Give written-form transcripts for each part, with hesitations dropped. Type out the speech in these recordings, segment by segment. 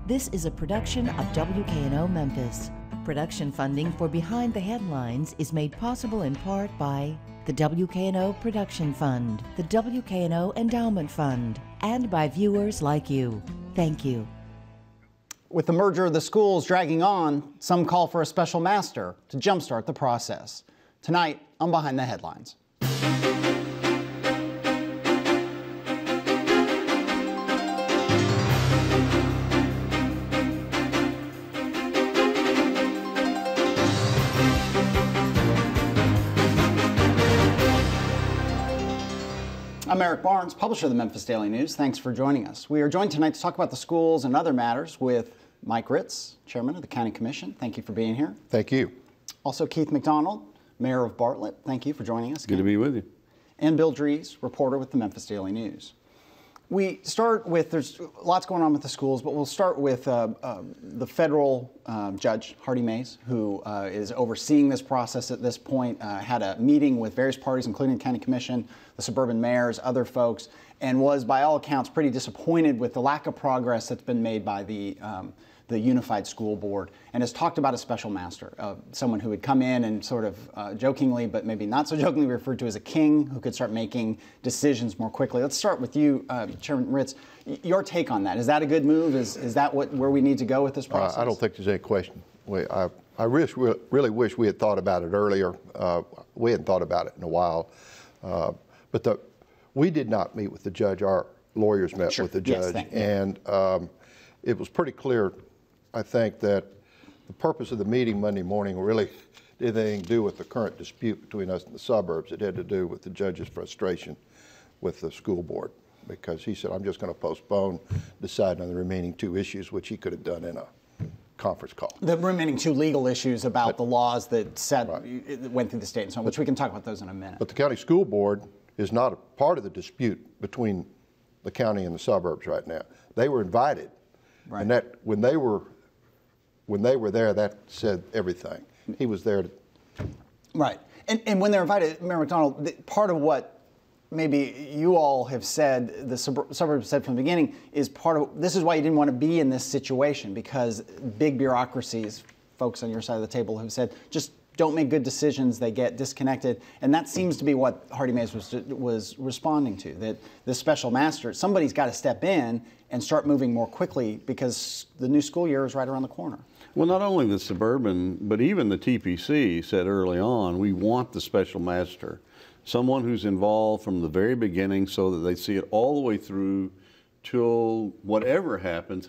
This is a production of WKNO Memphis. Production funding for Behind the Headlines is made possible in part by the WKNO Production Fund, the WKNO Endowment Fund, and by viewers like you. Thank you. With the merger of the schools dragging on, some call for a special master to jumpstart the process. Tonight on Behind the Headlines. I'm Eric Barnes, publisher of the Memphis Daily News. Thanks for joining us. We are joined tonight to talk about the schools and other matters with Mike Ritz, chairman of the County Commission. Thank you for being here. Thank you. Also Keith McDonald, mayor of Bartlett. Thank you for joining us again. Good to be with you. And Bill Dries, reporter with the Memphis Daily News. We start with, there's lots going on with the schools, but we'll start with the federal judge, Hardy Mays, who is overseeing this process at this point, had a meeting with various parties, including the County Commission, the suburban mayors, other folks, and was, by all accounts, pretty disappointed with the lack of progress that's been made by the Unified School Board, and has talked about a special master, someone who would come in and sort of jokingly, but maybe not so jokingly, referred to as a king who could start making decisions more quickly. Let's start with you, Chairman Ritz. Your take on that. Is that a good move? Is that where we need to go with this process? I don't think there's any question. I really wish we had thought about it earlier. We hadn't thought about it in a while. But we did not meet with the judge. Our lawyers met with the judge. Yes, and it was pretty clear, I think, that the purpose of the meeting Monday morning really didn't have anything to do with the current dispute between us and the suburbs. It had to do with the judge's frustration with the school board, because he said, I'm just going to postpone deciding on the remaining two issues, which he could have done in a conference call. The remaining two legal issues about the laws that went through the state and so on, which we can talk about those in a minute. But the county school board is not a part of the dispute between the county and the suburbs right now. They were invited. Right. And that when they were there, that said everything. He was there. Right. And when they're invited, Mayor McDonald, part of what maybe you all have said, the suburbs said from the beginning, is this is why you didn't want to be in this situation, because big bureaucracies, folks on your side of the table have said, just don't make good decisions, they get disconnected. And that seems to be what Hardy Mays was responding to, that the special master, somebody's got to step in and start moving more quickly, because the new school year is right around the corner. Well, not only the suburban, but even the TPC said early on, we want the special master, someone who's involved from the very beginning so that they see it all the way through till whatever happens.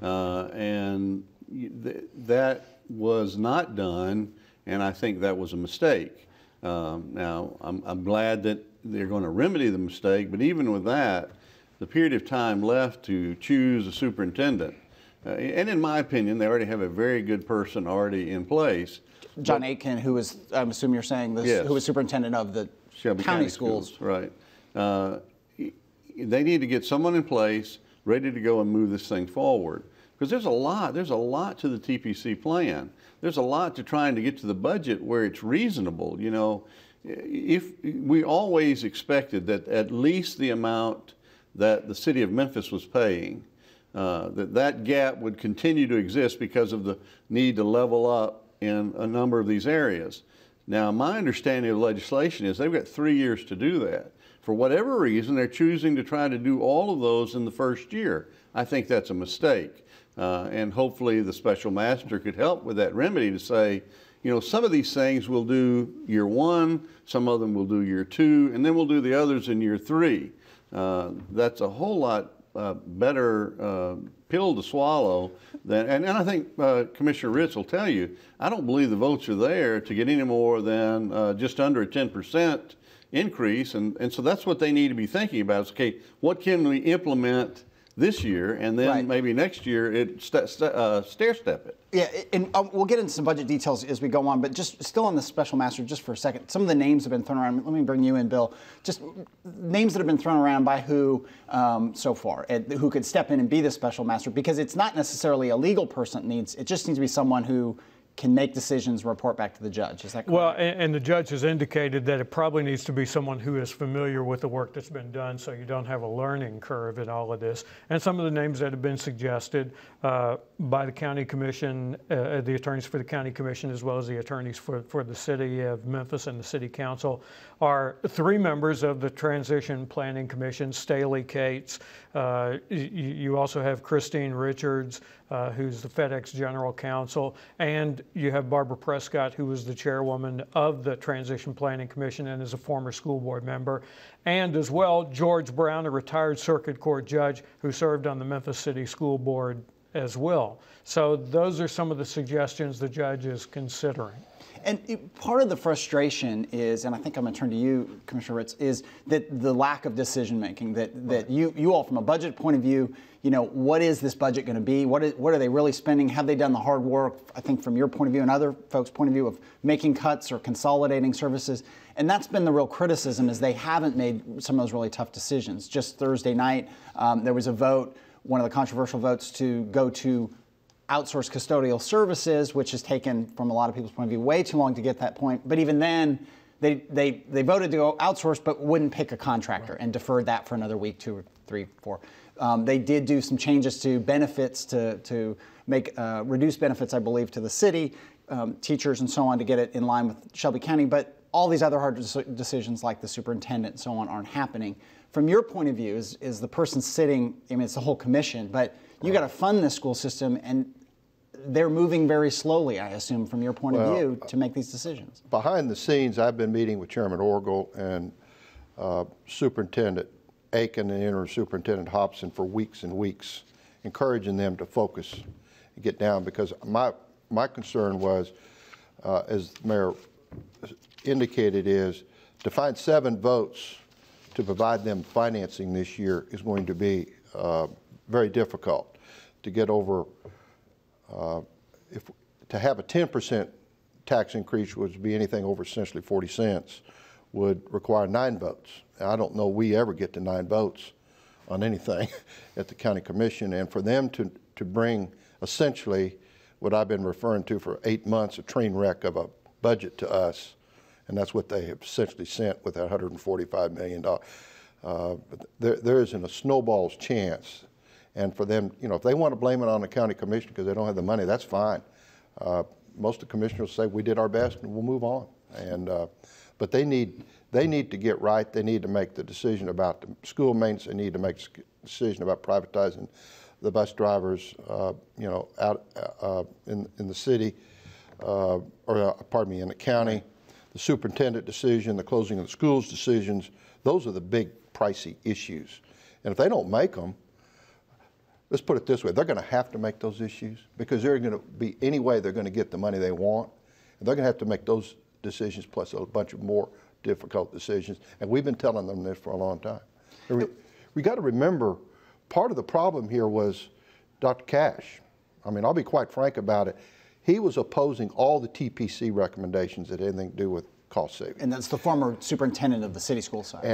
And that was not done, and I think that was a mistake. Now, I'm glad that they're going to remedy the mistake, but even with that, the period of time left to choose a superintendent, and in my opinion, they already have a very good person already in place. John Aitken, who was, I'm assuming you're saying this, yes, who was superintendent of the Shelby county schools. Right. They need to get someone in place ready to go and move this thing forward. Because there's a lot to the TPC plan. There's a lot to trying to get to the budget where it's reasonable. You know, if we always expected that at least the amount that the city of Memphis was paying, that gap would continue to exist because of the need to level up in a number of these areas. Now, my understanding of legislation is they've got 3 years to do that. For whatever reason, they're choosing to try to do all of those in the first year. I think that's a mistake. And hopefully the special master could help with that remedy to say, you know, some of these things we'll do year 1, some of them we'll do year 2, and then we'll do the others in year 3. That's a whole lot better pill to swallow than, and I think Commissioner Ritz will tell you, I don't believe the votes are there to get any more than just under a 10% increase, and so that's what they need to be thinking about is, okay, what can we implement this year, and then maybe next year stair-step it. Yeah, and we'll get into some budget details as we go on, but just still on the special master just for a second. Some of the names have been thrown around. Let me bring you in, Bill. Just names that have been thrown around by who so far, who could step in and be the special master, because it's not necessarily a legal person it just needs to be someone who can make decisions, report back to the judge. Is that correct? Well, and the judge has indicated that it probably needs to be someone who is familiar with the work that's been done, so you don't have a learning curve in all of this. And some of the names that have been suggested by the county commission, the attorneys for the county commission, as well as the attorneys for the city of Memphis and the city council, are 3 members of the Transition Planning Commission: Staley Cates. You also have Christine Richards, who's the FedEx General Counsel, and you have Barbara Prescott, who was the chairwoman of the Transition Planning Commission and is a former school board member, and as well George Brown, a retired circuit court judge who served on the Memphis City School Board as well. So those are some of the suggestions the judge is considering. And part of the frustration is, and I think I'm going to turn to you, Commissioner Ritz, is that the lack of decision making. That you all, from a budget point of view, what is this budget going to be? What are they really spending? Have they done the hard work? I think from your point of view and other folks' point of view of making cuts or consolidating services. And that's been the real criticism, is they haven't made some of those really tough decisions. Just Thursday night, there was a vote, one of the controversial votes, to go to outsourced custodial services, which has taken, from a lot of people's point of view, way too long to get that point. But even then, they voted to go outsource, but wouldn't pick a contractor and deferred that for another week, 2 or 3, 4. They did do some changes to benefits to make reduce benefits, I believe, to the city, teachers and so on, to get it in line with Shelby County. But all these other hard decisions, like the superintendent and so on, aren't happening. From your point of view, is the person sitting, I mean, it's the whole commission, but you got to fund this school system, and they're moving very slowly, I assume, from your point of view, to make these decisions. Behind the scenes, I've been meeting with Chairman Orgel and Superintendent Aiken and Interim Superintendent Hobson for weeks and weeks, encouraging them to focus and get down, because my concern was, as the Mayor indicated, is to find 7 votes to provide them financing this year is going to be very difficult. To get over, to have a 10% tax increase, which would be anything over essentially 40 cents, would require 9 votes. And I don't know we ever get to 9 votes on anything at the county commission. And for them to bring essentially what I've been referring to for 8 months, a train wreck of a budget to us, and that's what they have essentially sent with that $145 million. There isn't a snowball's chance. And for them, if they want to blame it on the county commission because they don't have the money, that's fine. Most of the commissioners say we did our best and we'll move on. And but they need to get right. They need to make the decision about the school maintenance. They need to make a decision about privatizing the bus drivers, out in the city, in the county. The superintendent decision, the closing of the schools decisions. Those are the big pricey issues. And if they don't make them, let's put it this way, they're going to have to make those issues, because they're going to be any way they're going to get the money they want. And they're going to have to make those decisions plus a bunch of more difficult decisions. And we've been telling them this for a long time. We got to remember, part of the problem here was Dr. Cash. I mean, I'll be quite frank about it. He was opposing all the TPC recommendations that had anything to do with cost saving. And that's the former superintendent of the city school side.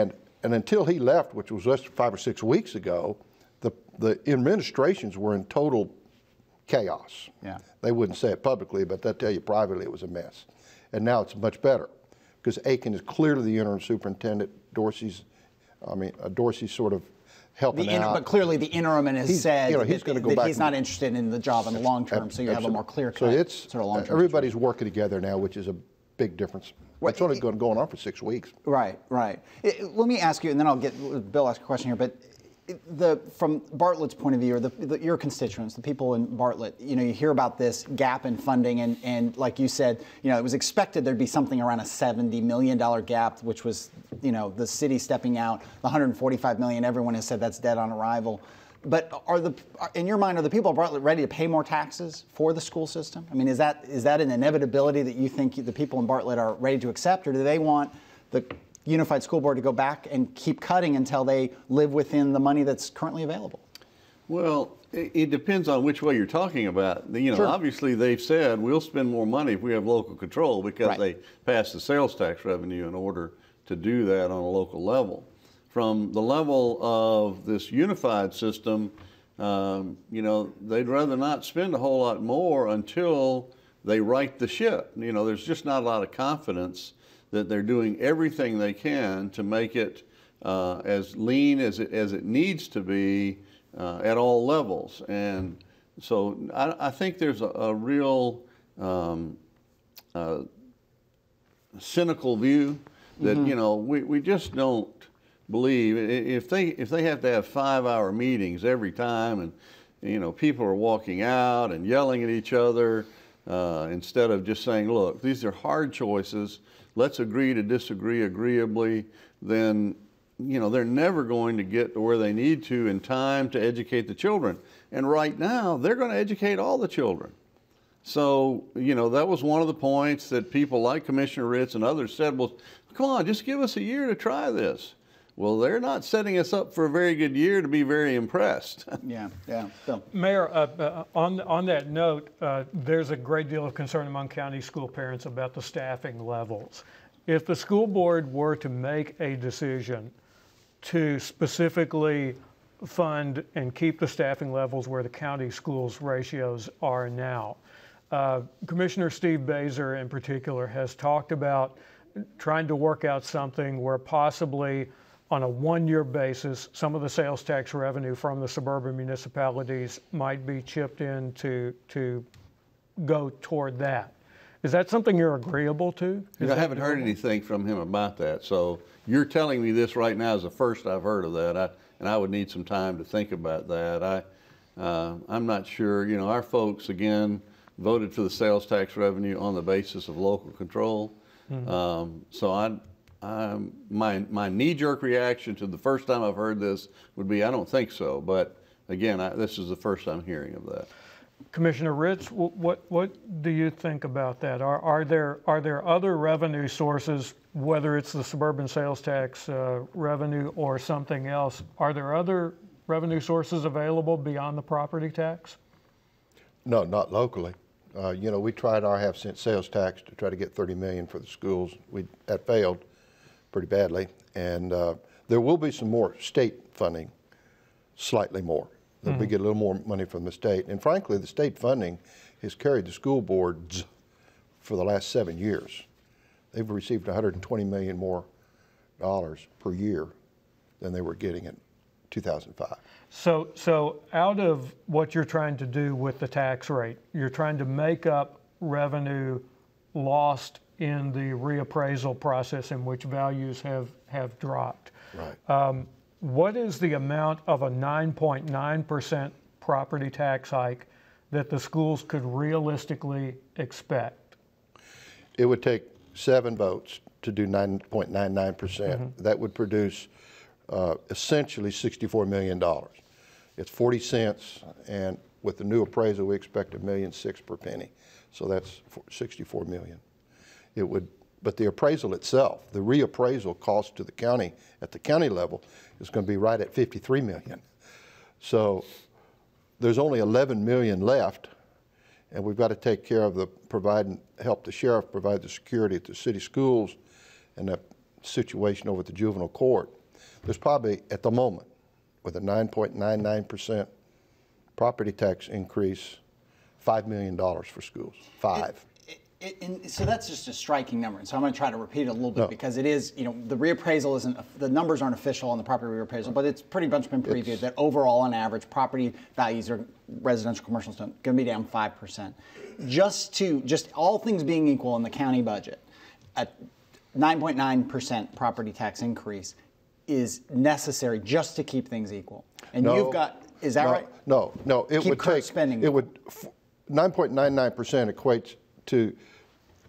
And until he left, which was just 5 or 6 weeks ago, the administrations were in total chaos. Yeah. They wouldn't say it publicly, but they'll tell you privately it was a mess. And now it's much better, because Aiken is clearly the interim superintendent. Dorsey's sort of helping out. But clearly the interim has said he's going to go back. He's not interested in the job in the long term, so you have a more clear cut. So it's sort of long-term everybody's working together now, which is a big difference. It's only going on for 6 weeks. Right. Let me ask you, and then I'll get Bill ask a question here. But from Bartlett's point of view, or your constituents, the people in Bartlett, you hear about this gap in funding, and like you said, it was expected there'd be something around a $70 million gap, which was, the city stepping out. The $145 million, everyone has said that's dead on arrival. But in your mind, are the people of Bartlett ready to pay more taxes for the school system? I mean, is that an inevitability that you think the people in Bartlett are ready to accept, or do they want the Unified School Board to go back and keep cutting until they live within the money that's currently available? Well, it depends on which way you're talking about. Sure. Obviously they've said we'll spend more money if we have local control, because Right. they passed the sales tax revenue in order to do that on a local level. From the level of this unified system, they'd rather not spend a whole lot more until they right the ship. You know, there's just not a lot of confidence that they're doing everything they can to make it as lean as it needs to be at all levels. And so I think there's a real cynical view that, you know, we just don't believe if they have to have 5-hour meetings every time, and you know, people are walking out and yelling at each other instead of just saying, look, these are hard choices, let's agree to disagree agreeably, then you know, they're never going to get to where they need to in time to educate the children. And right now, they're going to educate all the children. So, you know, that was one of the points that people like Commissioner Ritz and others said, well, come on, just give us a year to try this. Well, they're not setting us up for a very good year to be very impressed. Yeah. So. Mayor, on that note, there's a great deal of concern among county school parents about the staffing levels. If the school board were to make a decision to specifically fund and keep the staffing levels where the county schools ratios are now, Commissioner Steve Baser in particular has talked about trying to work out something where possibly on a one-year basis, some of the sales tax revenue from the suburban municipalities might be chipped in to go toward that. Is that something you're agreeable to? I haven't heard anything from him about that. So you're telling me this right now is the first I've heard of that, and I would need some time to think about that. I'm not sure. You know, our folks, again, voted for the sales tax revenue on the basis of local control. So my knee-jerk reaction to the first time I've heard this would be, I don't think so. But again, this is the first I'm hearing of that. Commissioner Ritz, what do you think about that? Are there other revenue sources, whether it's the suburban sales tax revenue or something else? Are there other revenue sources available beyond the property tax? No, not locally. You know, we tried our half-cent sales tax to try to get $30 million for the schools. That failed pretty badly, and there will be some more state funding, slightly more. We get a little more money from the state. And frankly, the state funding has carried the school boards for the last 7 years. They've received $120 million more per year than they were getting in 2005. So out of what you're trying to do with the tax rate, you're trying to make up revenue lost in the reappraisal process in which values have dropped. Right. What is the amount of a 9.9% property tax hike that the schools could realistically expect? It would take 7 votes to do 9.99%. That would produce essentially $64 million. It's 40 cents, and with the new appraisal, we expect $1.6 million per penny. So that's 64 million. It would. But the appraisal itself, the reappraisal cost to the county at the county level is going to be right at $53 million. So there's only 11 million left, and we've got to take care of help the sheriff provide the security at the city schools and the situation over at the juvenile court. There's probably, at the moment, with a 9.99% property tax increase, $5 million for schools. So that's just a striking number, and so I'm going to try to repeat it a little bit because it is, you know, the reappraisal isn't, the numbers aren't official on the property reappraisal, but it's pretty much been previewed that overall, on average, property values are residential, commercial, going to be down 5%. Just all things being equal in the county budget, a 9.9% property tax increase is necessary just to keep things equal. And you've got, is that right? No, it would take spending. It would 9.99% equates to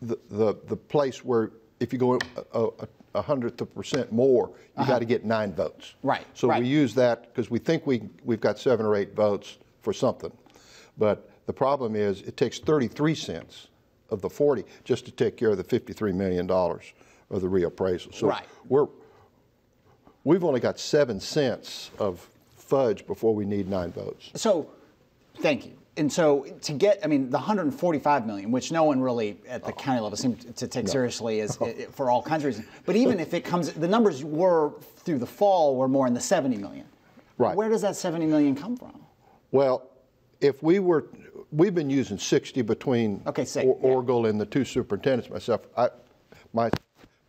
the place where if you go 100th of a percent more, you got to get 9 votes. Right. So we use that because we think we've got 7 or 8 votes for something, but the problem is it takes 33 cents of the 40 just to take care of the $53 million of the reappraisal. So we've only got 7 cents of fudge before we need 9 votes. So, thank you. And so to get, I mean, the $145 million, which no one really at the county level seemed to take seriously is for all kinds of reasons. But even if it comes, the numbers were through the fall were more in the $70 million. Right. Where does that $70 million come from? Well, if we were, we've been using 60 between Orgel and the two superintendents.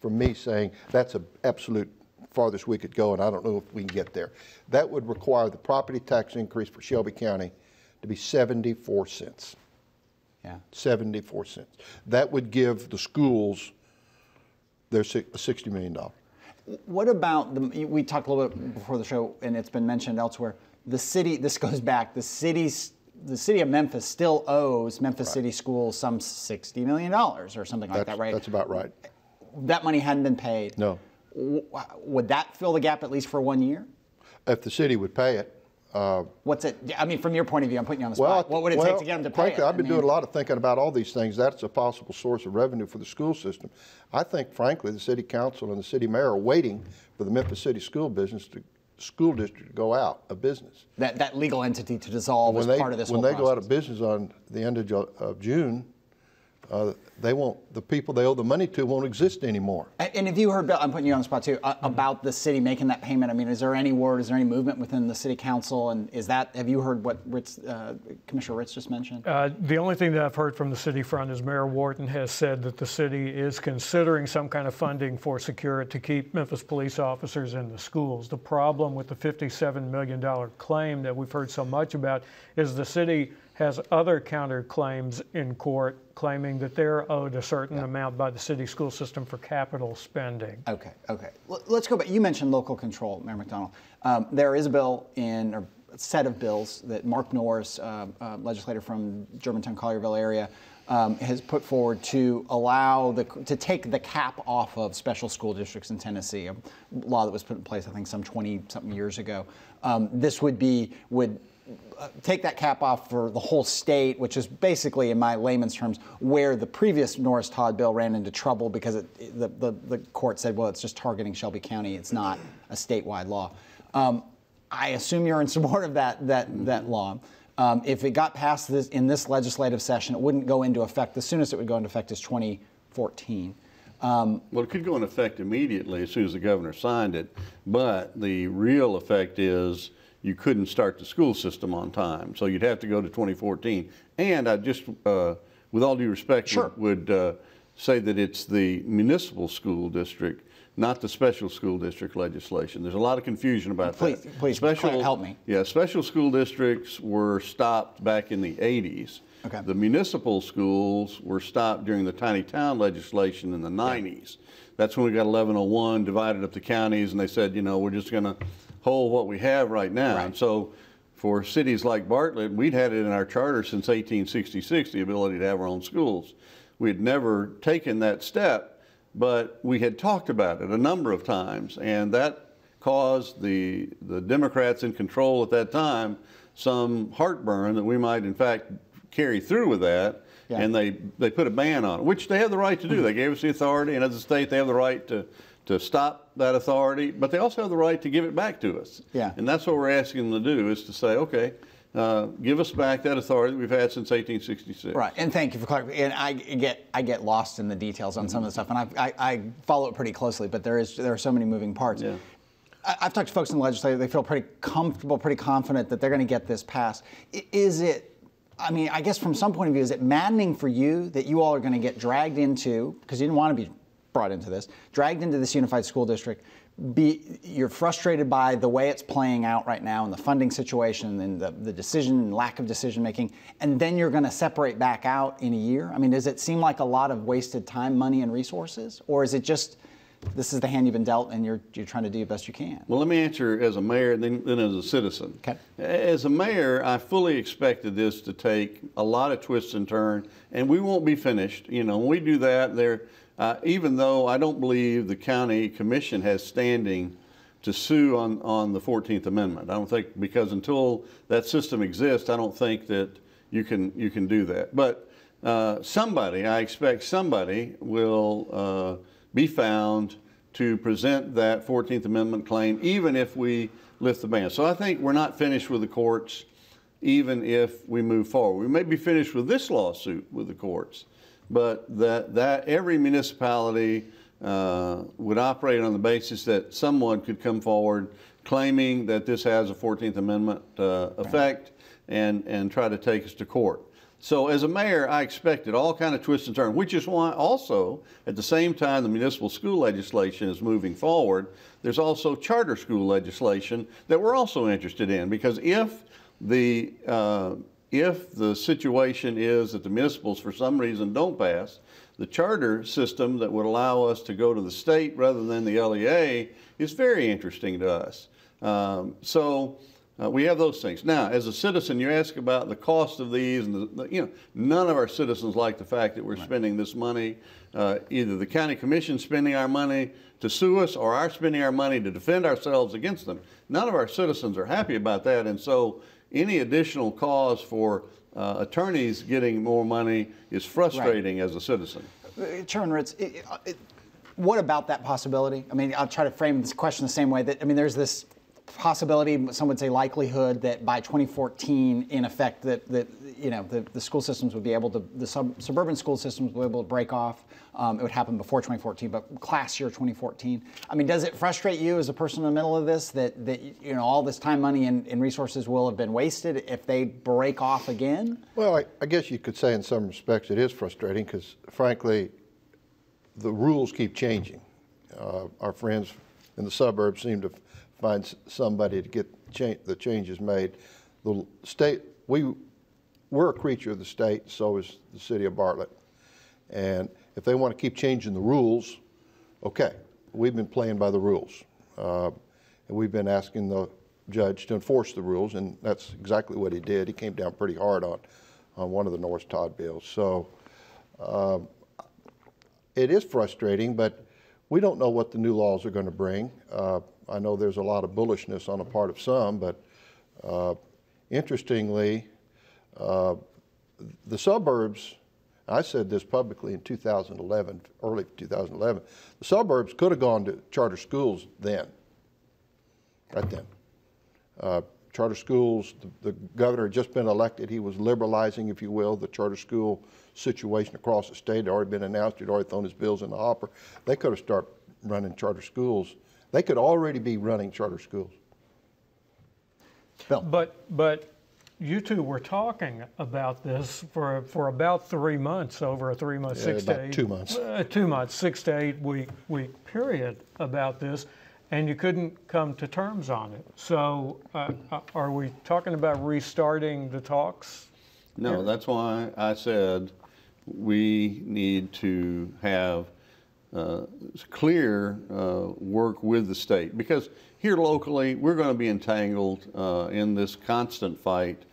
For me saying that's an absolute farthest we could go, and I don't know if we can get there. That would require the property tax increase for Shelby County to be 74 cents. Yeah. 74 cents. That would give the schools their $60 million. What about we talked a little bit before the show, and it's been mentioned elsewhere. The city. This goes back. The city of Memphis still owes Memphis City Schools some $60 million or something like that, right? That's about right. That money hadn't been paid. No. Would that fill the gap at least for 1 year? If the city would pay it. What's it? I mean, from your point of view, I'm putting you on the spot. What would it take to get them to pay frankly, it? I've been doing a lot of thinking about all these things. That's a possible source of revenue for the school system. I think, frankly, the city council and the city mayor are waiting for the Memphis City school district to go out of business. That legal entity to dissolve as part of this whole process. When they go out of business on the end of June, the people they owe the money to won't exist anymore. And have you heard, Bill, I'm putting you on the spot too, about the city making that payment? I mean, is there any word, is there any movement within the city council? And have you heard what Commissioner Ritz just mentioned? The only thing that I've heard from the city front is Mayor Wharton has said that the city is considering some kind of funding for security to keep Memphis police officers in the schools. The problem with the $57 million claim that we've heard so much about is the city has other counterclaims in court claiming that they're owed a certain amount by the city school system for capital spending. Okay. Let's go back. You mentioned local control, Mayor McDonald. There is a bill or a set of bills that Mark Norris, legislator from Germantown, Collierville area, has put forward to allow to take the cap off of special school districts in Tennessee, a law that was put in place, I think, some 20-something years ago. This would take that cap off for the whole state, which is basically, in my layman's terms, where the previous Norris-Todd bill ran into trouble because the court said, well, it's just targeting Shelby County. It's not a statewide law. I assume you're in support of that law. If it got passed in this legislative session, it wouldn't go into effect. The soonest it would go into effect is 2014. Well, it could go into effect immediately as soon as the governor signed it, but the real effect is you couldn't start the school system on time, so you'd have to go to 2014. And I just, with all due respect, would say that it's the municipal school district, not the special school district legislation. There's a lot of confusion about that. Please, help me. Yeah, special school districts were stopped back in the 80s. Okay. The municipal schools were stopped during the tiny town legislation in the 90s. That's when we got 1101, divided up the counties, and they said, we're just going to hold what we have right now. And so for cities like Bartlett, we'd had it in our charter since 1866, the ability to have our own schools. We had never taken that step, but we had talked about it a number of times, and that caused the Democrats in control at that time some heartburn that we might in fact carry through with that. And they put a ban on it, which they have the right to do. They gave us the authority, and as a state they have the right to stop that authority, but they also have the right to give it back to us. And that's what we're asking them to do, is to say, okay, give us back that authority that we've had since 1866. Right, and thank you for clarifying. And I get lost in the details on some of the stuff, and I follow it pretty closely, but there are so many moving parts. I've talked to folks in the legislature, they feel pretty comfortable, pretty confident that they're going to get this passed. I guess from some point of view, is it maddening for you that you all are going to get dragged into, because you didn't want to be brought into this, dragged into this unified school district, you're frustrated by the way it's playing out right now and the funding situation and the decision and lack of decision making, and then you're going to separate back out in a year? I mean, does it seem like a lot of wasted time, money, and resources? Or is it just, this is the hand you've been dealt and you're trying to do the best you can? Well, let me answer as a mayor and then as a citizen. Okay. As a mayor, I fully expected this to take a lot of twists and turns, and we won't be finished. When we do that, even though I don't believe the county commission has standing to sue on the 14th Amendment. I don't think, because until that system exists, I don't think that you can do that. But I expect somebody will be found to present that 14th Amendment claim, even if we lift the ban. So I think we're not finished with the courts, even if we move forward. We may be finished with this lawsuit with the courts, but that every municipality would operate on the basis that someone could come forward claiming that this has a 14th Amendment effect, and try to take us to court. So as a mayor, I expected all kind of twists and turns, which is why also, at the same time the municipal school legislation is moving forward, there's also charter school legislation that we're also interested in, because if the situation is that the municipals for some reason don't pass, the charter system that would allow us to go to the state rather than the LEA is very interesting to us. We have those things. Now, as a citizen, you ask about the cost of these, and none of our citizens like the fact that we're spending this money. Either the county commission spending our money to sue us, or our spending our money to defend ourselves against them. None of our citizens are happy about that, and so any additional cause for attorneys getting more money is frustrating as a citizen. Chairman Ritz, what about that possibility? I mean, I'll try to frame this question the same way that, I mean, there's this possibility, some would say likelihood, that by 2014, in effect, that the school systems would be able to, the suburban school systems would be able to break off. It would happen before 2014, but class year 2014. I mean, does it frustrate you as a person in the middle of this that all this time, money, and resources will have been wasted if they break off again? Well, I guess you could say in some respects it is frustrating because, frankly, the rules keep changing. Our friends in the suburbs seem to find somebody to get the changes made. The state, we're a creature of the state, so is the city of Bartlett. And if they want to keep changing the rules, okay, we've been playing by the rules. And we've been asking the judge to enforce the rules, and that's exactly what he did. He came down pretty hard on one of the Norris Todd bills. So it is frustrating, but we don't know what the new laws are going to bring. I know there's a lot of bullishness on the part of some, but interestingly, the suburbs, I said this publicly in 2011, early 2011, the suburbs could have gone to charter schools then, right then. Charter schools, the governor had just been elected. He was liberalizing, if you will, the charter school situation across the state. It had already been announced. He'd already thrown his bills in the hopper. They could have started running charter schools. They could already be running charter schools. Bill. But you two were talking about this for about 3 months, over a 3 month, 6 to 8 2 months. 2 months, 6 to 8 week period about this, and you couldn't come to terms on it. So are we talking about restarting the talks? No, that's why I said we need to have clear work with the state, because here locally we're going to be entangled in this constant fight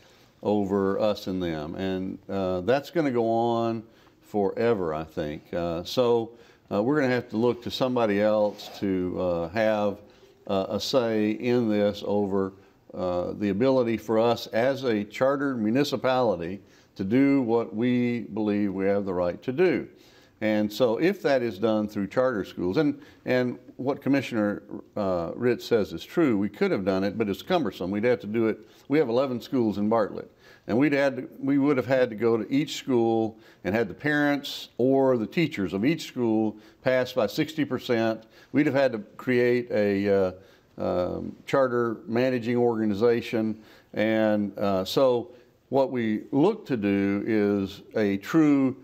over us and them, and that's going to go on forever, I think. So we're going to have to look to somebody else to have a say in this over the ability for us as a chartered municipality to do what we believe we have the right to do. And so if that is done through charter schools, and what Commissioner Ritz says is true, we could have done it, but it's cumbersome. We'd have to do it. We have 11 schools in Bartlett, and we would have had to go to each school and had the parents or the teachers of each school pass by 60%. We'd have had to create a charter managing organization, and so what we look to do is a true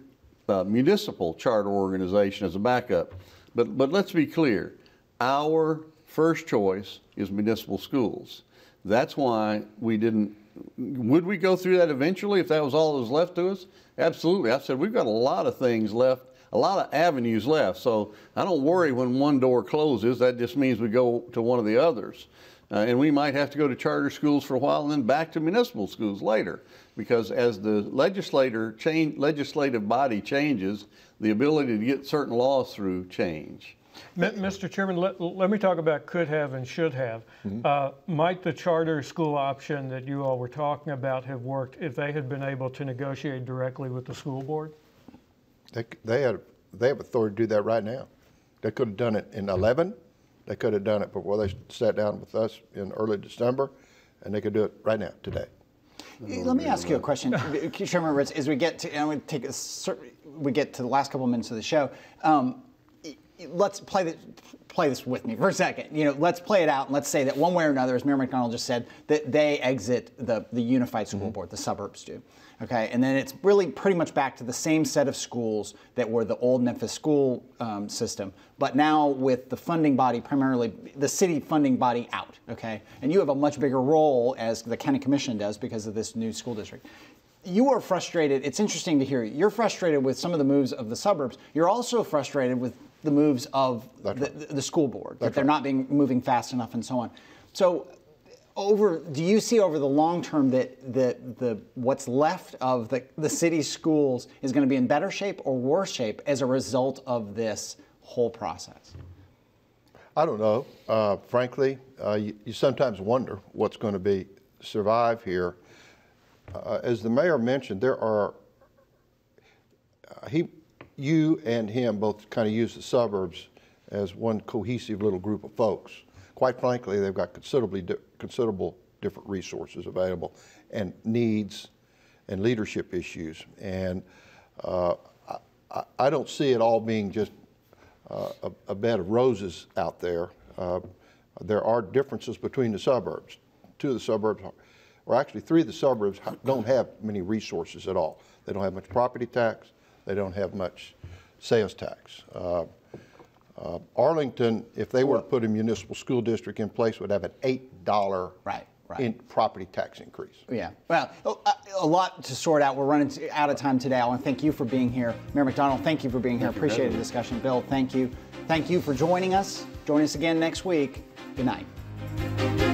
municipal charter organization as a backup. But let's be clear, our first choice is municipal schools. That's why we didn't, would we go through that eventually if that was all that was left to us? Absolutely. I said we've got a lot of things left, a lot of avenues left. So I don't worry when one door closes. That just means we go to one of the others. And we might have to go to charter schools for a while and then back to municipal schools later. Because as the legislative body changes, the ability to get certain laws through change. Mr. Chairman, let me talk about could have and should have. Might the charter school option that you all were talking about have worked if they had been able to negotiate directly with the school board? They have authority to do that right now. They could have done it in 11. They could have done it before they sat down with us in early December, and they could do it right now, today. Let me ask you a question, Chairman Ritz. As we get to, and we get to the last couple of minutes of the show, let's play this with me for a second. Let's play it out and let's say that one way or another, as Mayor McDonald just said, that they exit the unified school board, the suburbs do. Okay, and then it's really pretty much back to the same set of schools that were the old Memphis school system, but now with the funding body, primarily the city funding body out. Okay, and you have a much bigger role as the county commission does because of this new school district. You are frustrated. It's interesting to hear you. You're frustrated with some of the moves of the suburbs. You're also frustrated with the moves of the school board, that they're not moving fast enough and so on. So do you see over the long term that what's left of the city's schools is going to be in better shape or worse shape as a result of this whole process? I don't know. Frankly, you sometimes wonder what's going to survive here. As the mayor mentioned, there are, you and him both kind of use the suburbs as one cohesive little group of folks. Quite frankly, they've got considerable different resources available and needs and leadership issues. And I don't see it all being just a bed of roses out there. There are differences between the suburbs. Two of the suburbs, or actually three of the suburbs, don't have many resources at all. They don't have much property tax. They don't have much sales tax. Arlington, if they were to put a municipal school district in place, would have an $8 in property tax increase. Yeah, well, a lot to sort out. We're running out of time today. I want to thank you for being here. Mayor McDonald, thank you for being here. Appreciate the discussion. Bill, thank you. Thank you for joining us. Join us again next week. Good night.